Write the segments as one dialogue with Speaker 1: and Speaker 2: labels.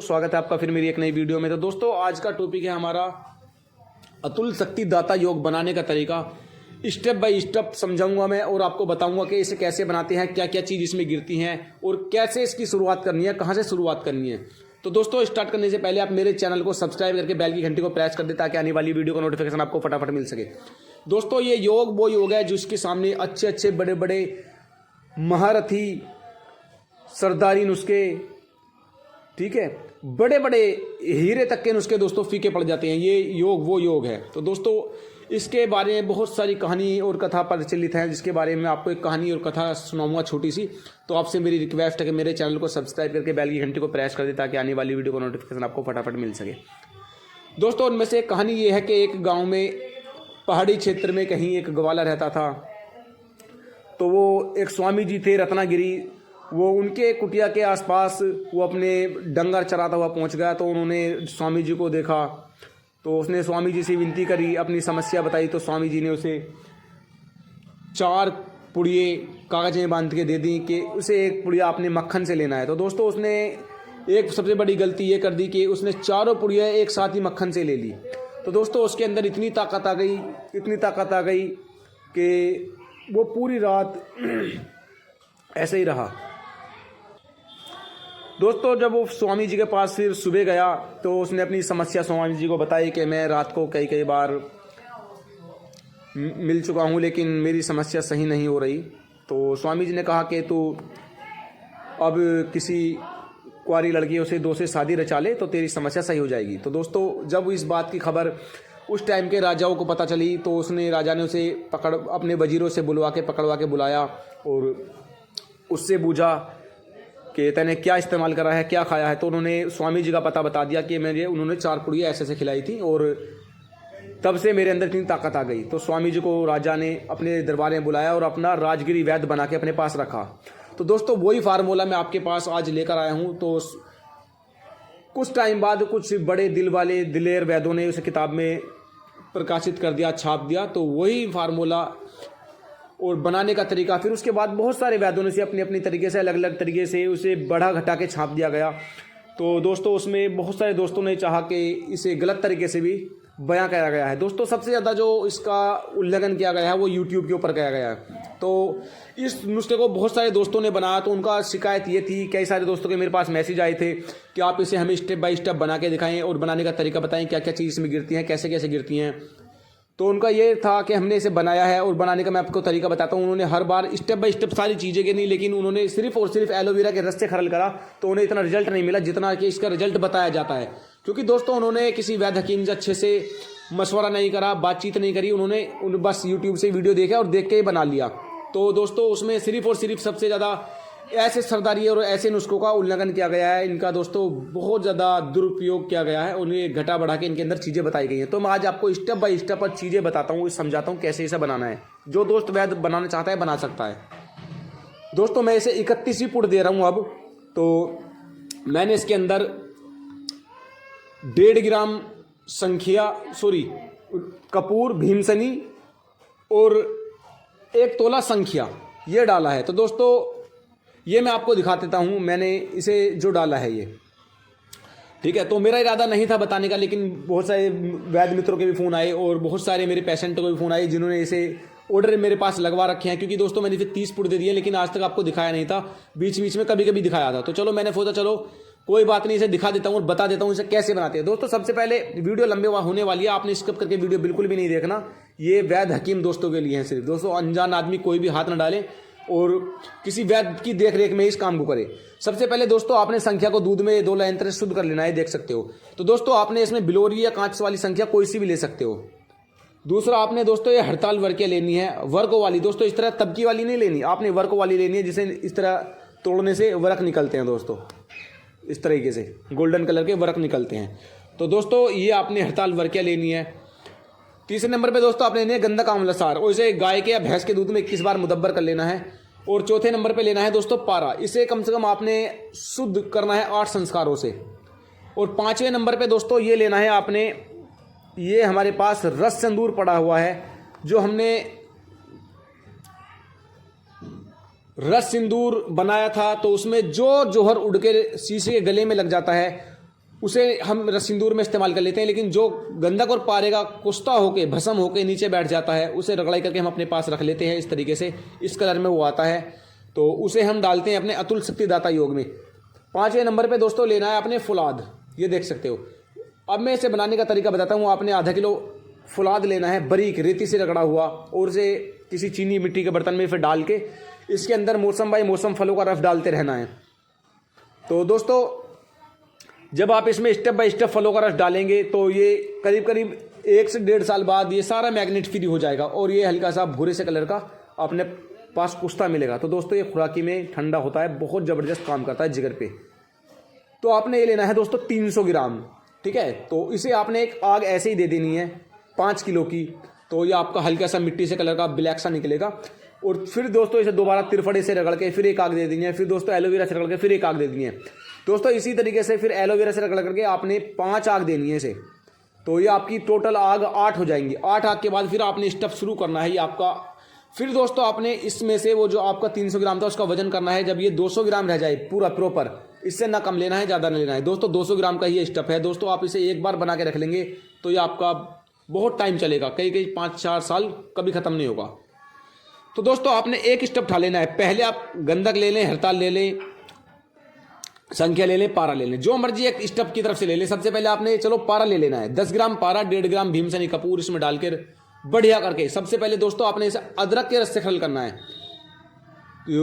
Speaker 1: स्वागत है आपका फिर मेरी एक नई वीडियो में। तो दोस्तों आज का टॉपिक है हमारा अतुल शक्ति दाता योग बनाने का तरीका। स्टेप बाय स्टेप समझाऊंगा मैं और आपको बताऊंगा कि इसे कैसे बनाते हैं, क्या क्या चीज़ इसमें गिरती हैं और कैसे इसकी शुरुआत करनी है, कहाँ से शुरुआत करनी है। तो दोस्तों स्टार्ट करने से पहले आप मेरे चैनल को सब्सक्राइब करके बेल की घंटी को प्रेस कर दें ताकि आने वाली वीडियो का नोटिफिकेशन आपको फटाफट मिल सके। दोस्तों ये योग वो योग है जिसके सामने अच्छे अच्छे बड़े बड़े महारथी सरदारी नुस्खे, ठीक है, बड़े बड़े हीरे तक के नुस्खे दोस्तों फीके पड़ जाते हैं। ये योग वो योग है। तो दोस्तों इसके बारे में बहुत सारी कहानी और कथा प्रचलित है, जिसके बारे में आपको एक कहानी और कथा सुनाऊंगा छोटी सी। तो आपसे मेरी रिक्वेस्ट है कि मेरे चैनल को सब्सक्राइब करके बेल की घंटी को प्रेस कर दे ताकि आने वाली वीडियो का नोटिफिकेशन आपको फटाफट मिल सके। दोस्तों उनमें से एक कहानी ये है कि एक गाँव में पहाड़ी क्षेत्र में कहीं एक ग्वाला रहता था। तो वो एक स्वामी जी थे रत्नागिरी, वो उनके कुटिया के आसपास वो अपने डंगर चराता हुआ पहुंच गया। तो उन्होंने स्वामी जी को देखा, तो उसने स्वामी जी से विनती करी, अपनी समस्या बताई। तो स्वामी जी ने उसे 4 पुड़िये कागज़ में बांध के दे दी कि उसे एक पुड़िया अपने मक्खन से लेना है। तो दोस्तों उसने एक सबसे बड़ी गलती ये कर दी कि उसने 4 पुड़िया एक साथ ही मक्खन से ले ली। तो दोस्तों उसके अंदर इतनी ताकत आ गई कि वो पूरी रात ऐसे ही रहा। दोस्तों जब वो स्वामी जी के पास फिर सुबह गया तो उसने अपनी समस्या स्वामी जी को बताई कि मैं रात को कई बार मिल चुका हूँ लेकिन मेरी समस्या सही नहीं हो रही। तो स्वामी जी ने कहा कि तू अब किसी कुंवारी लड़कियों से 2 से शादी रचा ले तो तेरी समस्या सही हो जाएगी। तो दोस्तों जब इस बात की खबर उस टाइम के राजाओं को पता चली तो राजा ने उसे अपने वजीरों से पकड़वा के बुलाया और उससे पूछा कि तैने क्या इस्तेमाल करा है, क्या खाया है। तो उन्होंने स्वामी जी का पता बता दिया कि उन्होंने 4 पुड़िया ऐसे खिलाई थी और तब से मेरे अंदर इतनी ताकत आ गई। तो स्वामी जी को राजा ने अपने दरबार में बुलाया और अपना राजगिरी वैद्य बना के अपने पास रखा। तो दोस्तों वही फार्मूला मैं आपके पास आज लेकर आया हूँ। तो कुछ टाइम बाद कुछ बड़े दिल वाले दिलेर वैद्यों ने उसे किताब में प्रकाशित कर दिया, छाप दिया। तो वही फार्मूला और बनाने का तरीका फिर उसके बाद बहुत सारे वैद्यों ने से अपनी अपनी तरीके से अलग अलग तरीके से उसे बढ़ा घटा के छाप दिया गया। तो दोस्तों उसमें बहुत सारे दोस्तों ने चाहा कि इसे गलत तरीके से भी बयां किया गया है। दोस्तों सबसे ज़्यादा जो इसका उल्लंघन किया गया है वो यूट्यूब के ऊपर किया गया है। तो इस नुस्खे को बहुत सारे दोस्तों ने बनाया। तो उनका शिकायत ये थी, कई सारे दोस्तों के मेरे पास मैसेज आए थे कि आप इसे हमें स्टेप बाय स्टेप बना के दिखाएं और बनाने का तरीका बताएं, क्या क्या चीज़ इसमें गिरती हैं, कैसे कैसे गिरती हैं। तो उनका ये था कि हमने इसे बनाया है और बनाने का मैं आपको तरीका बताता हूँ। उन्होंने हर बार स्टेप बाय स्टेप सारी चीज़ें गिनी, लेकिन उन्होंने सिर्फ और सिर्फ एलोवेरा के रस से खरल करा तो उन्हें इतना रिजल्ट नहीं मिला जितना कि इसका रिजल्ट बताया जाता है। क्योंकि दोस्तों उन्होंने किसी वैद्य हकीम से अच्छे से मशवरा नहीं करा, बातचीत नहीं करी, उन्होंने बस यूट्यूब से वीडियो देखा और देख के ही बना लिया। तो दोस्तों उसमें सिर्फ और सिर्फ सबसे ज़्यादा ऐसे सरदारी और ऐसे नुस्खों का उल्लंघन किया गया है। इनका दोस्तों बहुत ज़्यादा दुरुपयोग किया गया है, उन्हें घटा बढ़ा के इनके अंदर चीज़ें बताई गई हैं। तो मैं आज आपको स्टेप बाय स्टेप पर चीज़ें बताता हूँ, समझाता हूँ कैसे इसे बनाना है। जो दोस्त वैद बनाना चाहता है बना सकता है। दोस्तों मैं इसे 31 पुड़ दे रहा हूँ अब। तो मैंने इसके अंदर 1.5 ग्राम कपूर भीमसनी और 1 तोला संखिया ये डाला है। तो दोस्तों ये मैं आपको दिखा देता हूँ, मैंने इसे जो डाला है ये, ठीक है। तो मेरा इरादा नहीं था बताने का, लेकिन बहुत सारे वैद्य मित्रों के भी फ़ोन आए और बहुत सारे मेरे पेशेंटों को भी फ़ोन आए जिन्होंने इसे ऑर्डर मेरे पास लगवा रखे हैं। क्योंकि दोस्तों मैंने फिर 30 पुड़ दे दिए लेकिन आज तक आपको दिखाया नहीं था, बीच बीच में कभी कभी दिखाया था। तो चलो मैंने सोचा चलो कोई बात नहीं, इसे दिखा देता हूँ और बता देता हूँ इसे कैसे बनाते हैं। दोस्तों सबसे पहले वीडियो लंबे होने वाली है, आपने स्किप करके वीडियो बिल्कुल भी नहीं देखना। ये वैद्य हकीम दोस्तों के लिए है सिर्फ। दोस्तों अनजान आदमी कोई भी हाथ न डाले और किसी वैद्य की देख रेख में इस काम को करे। सबसे पहले दोस्तों आपने संख्या को दूध में 2 लाइन तरह शुद्ध कर लेना है, देख सकते हो। तो दोस्तों आपने इसमें बिलोरी या कांच वाली संख्या कोई सी भी ले सकते हो। दूसरा आपने दोस्तों ये हड़ताल वर्कियाँ लेनी है, वर्क वाली। दोस्तों इस तरह तबकी वाली नहीं लेनी, आपने वर्क वाली लेनी है जिसे इस तरह तोड़ने से वर्क निकलते हैं। दोस्तों इस तरीके से गोल्डन कलर के वर्क निकलते हैं। तो दोस्तों ये आपने हड़ताल वर्कियाँ लेनी है। तीसरे नंबर पे दोस्तों आपने लेनी है गंधक आंवला सार और इसे गाय के या भैंस के दूध में 21 बार मुदब्बर कर लेना है। और चौथे नंबर पे लेना है दोस्तों पारा, इसे कम से कम आपने शुद्ध करना है 8 संस्कारों से। और 5वें नंबर पे दोस्तों ये लेना है आपने, ये हमारे पास रस सिंदूर पड़ा हुआ है, जो हमने रस सिंदूर बनाया था। तो उसमें जो जोहर उड़ के शीशे के गले में लग जाता है उसे हम रस सिंदूर में इस्तेमाल कर लेते हैं। लेकिन जो गंधक और पारे का कुश्ता होके भस्म होके नीचे बैठ जाता है, उसे रगड़ाई करके हम अपने पास रख लेते हैं। इस तरीके से इस कलर में वो आता है, तो उसे हम डालते हैं अपने अतुल शक्तिदाता योग में। 5वें नंबर पे दोस्तों लेना है अपने फुलाद, ये देख सकते हो। अब मैं इसे बनाने का तरीका बताता हूँ। आपने आधा किलो फुलाद लेना है, बारीक रेती से रगड़ा हुआ, और उसे किसी चीनी मिट्टी के बर्तन में फिर डाल के इसके अंदर मौसम बाय मौसम फलों का रस डालते रहना है। तो दोस्तों जब आप इसमें स्टेप बाय स्टेप फलों का रस डालेंगे तो ये करीब करीब 1 से 1.5 साल बाद ये सारा मैग्नेट फ्री हो जाएगा और ये हल्का सा भूरे से कलर का अपने पास कुश्ता मिलेगा। तो दोस्तों ये खुराकी में ठंडा होता है, बहुत ज़बरदस्त काम करता है जिगर पे। तो आपने ये लेना है दोस्तों 300 ग्राम, ठीक है। तो इसे आपने एक आग ऐसे ही दे देनी है 5 किलो की, तो ये आपका हल्का सा मिट्टी से कलर का ब्लैक सा निकलेगा। और फिर दोस्तों इसे दोबारा तिरफड़े से रगड़ के फिर एक आग दे देनी है, फिर दोस्तों एलोवेरा से रगड़ के फिर एक आग दे देनी है। दोस्तों इसी तरीके से फिर एलोवेरा से रगड़ करके आपने 5 आग देनी है इसे, तो ये आपकी टोटल आग 8 हो जाएंगी। 8 आग के बाद फिर आपने स्टफ शुरू करना है ये आपका। फिर दोस्तों आपने इसमें से वो जो आपका 300 ग्राम था उसका वजन करना है। जब ये 200 ग्राम रह जाए पूरा प्रॉपर, इससे ना कम लेना है ज़्यादा नहीं लेना है दोस्तों। 200 ग्राम का ये स्टफ है दोस्तों। आप इसे एक बार बना के रख लेंगे तो ये आपका बहुत टाइम चलेगा, कई 5-4 साल कभी ख़त्म नहीं होगा। तो दोस्तों आपने एक स्टफ उठा लेना है। पहले आप गंधक ले लें, हड़ताल ले लें, संख्या ले लें, पारा ले लें, जो मर्जी एक स्टफ की तरफ से ले लें। सबसे पहले आपने चलो पारा ले लेना है। 10 ग्राम पारा, 1.5 ग्राम भीमसेनी कपूर इसमें डालकर बढ़िया करके सबसे पहले दोस्तों आपने इसे अदरक के रस से खल करना है।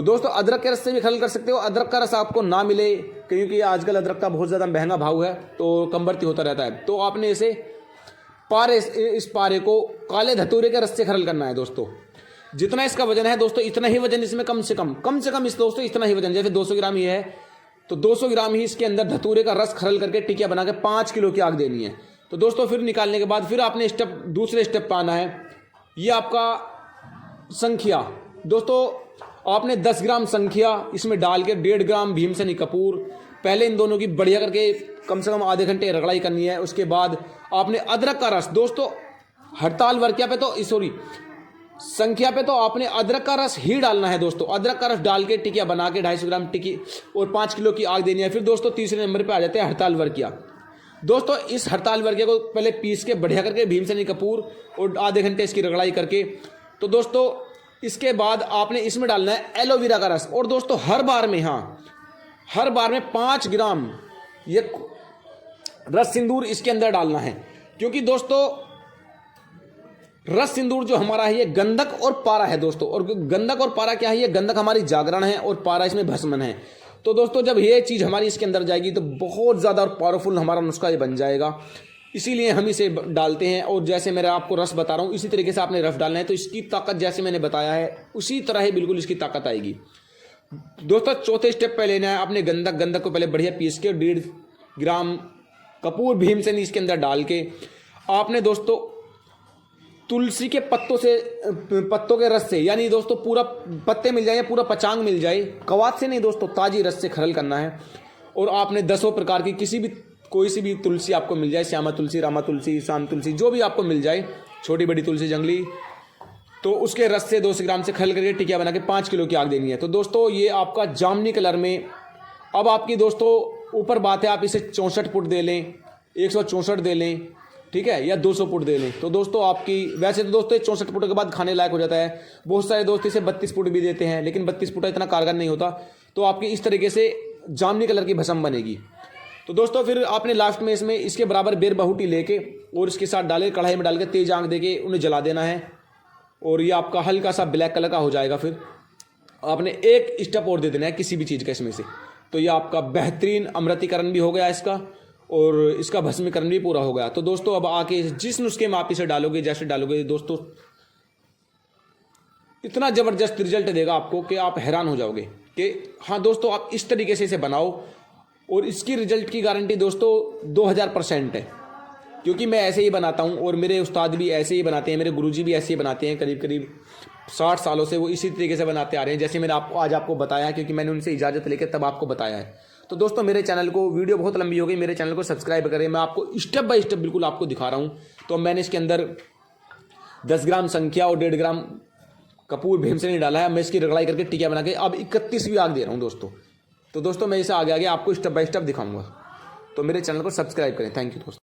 Speaker 1: दोस्तों अदरक के रस से भी खल कर सकते हो। अदरक का रस आपको ना मिले क्योंकि आजकल अदरक का बहुत ज़्यादा महंगा भाव है, तो कमबरती होता रहता है। तो आपने इसे इस पारे को काले धतूरे के रस से खरल करना है दोस्तों। जितना इसका वजन है दोस्तों इतना ही वजन इसमें कम से कम इस दोस्तों इतना ही वजन, जैसे 200 ग्राम ये है तो 200 ग्राम ही इसके अंदर धतूरे का रस खरल करके टिकिया बना के 5 किलो की आग देनी है। तो दोस्तों फिर निकालने के बाद फिर आपने दूसरे स्टेप पाना है। ये आपका संखिया दोस्तों, आपने 10 ग्राम संखिया इसमें डाल के 1.5 ग्राम भीमसेनी कपूर, पहले इन दोनों की बढ़िया करके कम से कम आधे घंटे रगड़ाई करनी है। उसके बाद आपने अदरक का रस दोस्तों, हड़ताल वर्किया पे तो संख्या पे तो आपने अदरक का रस ही डालना है दोस्तों। अदरक का रस डाल के टिकिया बना के 250 ग्राम टिकी और 5 किलो की आग देनी है। फिर दोस्तों तीसरे नंबर पे आ जाते हैं हड़ताल वर्किया। दोस्तों इस हड़ताल वर्किया को पहले पीस के बढ़िया करके भीमसेनी कपूर और आधे घंटे इसकी रगड़ाई करके, तो दोस्तों इसके बाद आपने इसमें डालना है एलोवेरा का रस। और दोस्तों हर बार में 5 ग्राम ये रस सिंदूर इसके अंदर डालना है, क्योंकि दोस्तों रस सिंदूर जो हमारा है ये गंधक और पारा है दोस्तों। और गंधक और पारा क्या है, ये गंधक हमारी जागरण है और पारा इसमें भस्मन है। तो दोस्तों जब ये चीज़ हमारी इसके अंदर जाएगी तो बहुत ज़्यादा और पावरफुल हमारा नुस्खा ये बन जाएगा, इसीलिए हम इसे डालते हैं। और जैसे मैं आपको रस बता रहा हूँ इसी तरीके से आपने रस डालना है, तो इसकी ताकत जैसे मैंने बताया है उसी तरह ही बिल्कुल इसकी ताकत आएगी दोस्तों। चौथे स्टेप पे लेना है आपने गंधक को पहले बढ़िया पीस के 1.5 ग्राम कपूर भीमसेनी इसके अंदर डाल के आपने दोस्तों तुलसी के पत्तों के रस से, यानी दोस्तों पूरा पत्ते मिल जाए, पूरा पचांग मिल जाए, कवात से नहीं दोस्तों, ताजी रस से खरल करना है। और आपने 10 प्रकार की कोई सी भी तुलसी आपको मिल जाए, श्यामा तुलसी, रामा तुलसी, शाम तुलसी, जो भी आपको मिल जाए, छोटी बड़ी तुलसी जंगली, तो उसके रस से 200 ग्राम से खरल करके टिकिया बना के 5 किलो की आग देनी है। तो दोस्तों ये आपका जामनी कलर में। अब आपकी दोस्तों ऊपर बात है, आप इसे 64 फुट दे लें, 164 दे लें, ठीक है, या 200 फुट दे लें। तो दोस्तों आपकी वैसे तो दोस्तों 64 फुट के बाद खाने लायक हो जाता है। बहुत सारे दोस्त इसे 32 फुट भी देते हैं, लेकिन 32 फुट इतना कारगर नहीं होता। तो आपकी इस तरीके से जामनी कलर की भस्म बनेगी। तो दोस्तों फिर आपने लास्ट में इसके बराबर बेर बहुटी लेके और इसके साथ डाले, कढ़ाई में डाल के तेज आंच देके उन्हें जला देना है और ये आपका हल्का सा ब्लैक कलर का हो जाएगा। फिर आपने एक स्टेप और दे देना है किसी भी चीज़ का इसमें से, तो ये आपका बेहतरीन अमृतीकरण भी हो गया इसका और इसका भस्मीकरण भी पूरा हो गया। तो दोस्तों अब आके जिस नुस्खे में आप इसे डालोगे, जैसे डालोगे दोस्तों, इतना ज़बरदस्त रिजल्ट देगा आपको कि आप हैरान हो जाओगे कि हाँ दोस्तों आप इस तरीके से इसे बनाओ। और इसकी रिजल्ट की गारंटी दोस्तों 2000% है, क्योंकि मैं ऐसे ही बनाता हूँ और मेरे उस्ताद भी ऐसे ही बनाते हैं, मेरे गुरुजी भी ऐसे ही बनाते हैं। करीब 60 सालों से वो इसी तरीके से बनाते आ रहे हैं, जैसे मैंने आज आपको बताया, क्योंकि मैंने उनसे इजाज़त लेकर तब आपको बताया है। तो दोस्तों मेरे चैनल को, वीडियो बहुत लंबी हो गई, मेरे चैनल को सब्सक्राइब करें। मैं आपको स्टेप बाय स्टेप बिल्कुल आपको दिखा रहा हूँ। तो मैंने इसके अंदर 10 ग्राम संख्या और 1.5 ग्राम कपूर भीमसेनी डाला है। मैं इसकी रगड़ाई करके टिकिया बना के अब 31वीं आग दे रहा हूँ दोस्तों। तो दोस्तों मैं इसे आगे आपको स्टेप बाय स्टेप दिखाऊंगा। तो मेरे चैनल को सब्सक्राइब करें। थैंक यू दोस्तों।